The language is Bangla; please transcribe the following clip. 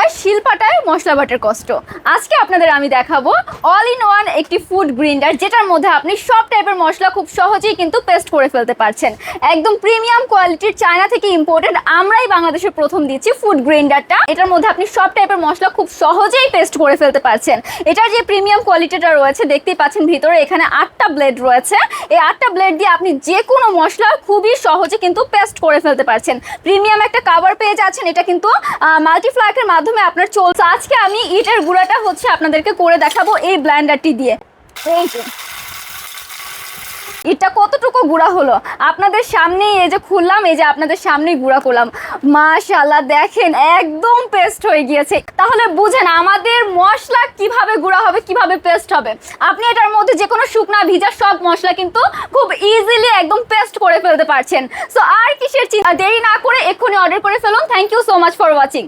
নয় শিলপাটায় মশলা বাটার কষ্ট। আজকে আপনাদের আমি দেখাবো অল ইন ওয়ান একটি ফুড গ্রাইন্ডার, যেটার মধ্যে আপনি সব টাইপের মশলা খুব সহজেই কিন্তু পেস্ট করে ফেলতে পারছেন। একদম প্রিমিয়াম কোয়ালিটির, চায়না থেকে ইম্পোর্টেড, আমরাই বাংলাদেশে প্রথম দিচ্ছি ফুড গ্রাইন্ডারটা। এটার মধ্যে আপনি সব টাইপের মশলা খুব সহজেই পেস্ট করে ফেলতে পারছেন। এটার যে প্রিমিয়াম কোয়ালিটিটা রয়েছে দেখতেই পাচ্ছেন, ভিতরে এখানে 8টা ব্লেড রয়েছে। এই 8টা ব্লেড দিয়ে আপনি যে কোনো মশলা খুবই সহজে কিন্তু পেস্ট করে ফেলতে পারছেন। প্রিমিয়াম একটা কাভার পেয়ে যাচ্ছেন। এটা কিন্তু মাল্টিফ্লাকের মাধ্যমে আপনার চলছে। আজকে আমি ইটের গুঁড়াটা আপনাদেরকে করে দেখাবো এই ব্লেন্ডারটি দিয়ে। এটা কতটুকু গুঁড়া হলো আপনাদের সামনেই, এই যে খুললাম, এই যে আপনাদের সামনেই গুঁড়া করলাম। মাশাআল্লাহ, দেখেন একদম পেস্ট হয়ে গিয়েছে। তাহলে বুঝেন আমাদের মশলা কিভাবে গুঁড়া হবে, কিভাবে পেস্ট হবে। আপনি এটার মধ্যে যে কোনো শুকনা ভিজা সব মশলা কিন্তু খুব ইজিলি একদম পেস্ট করে ফেলতে পারছেন। সো আর কিসের দেরি না করে এক্ষুনি অর্ডার করে ফেলুন। Thank you so much for watching.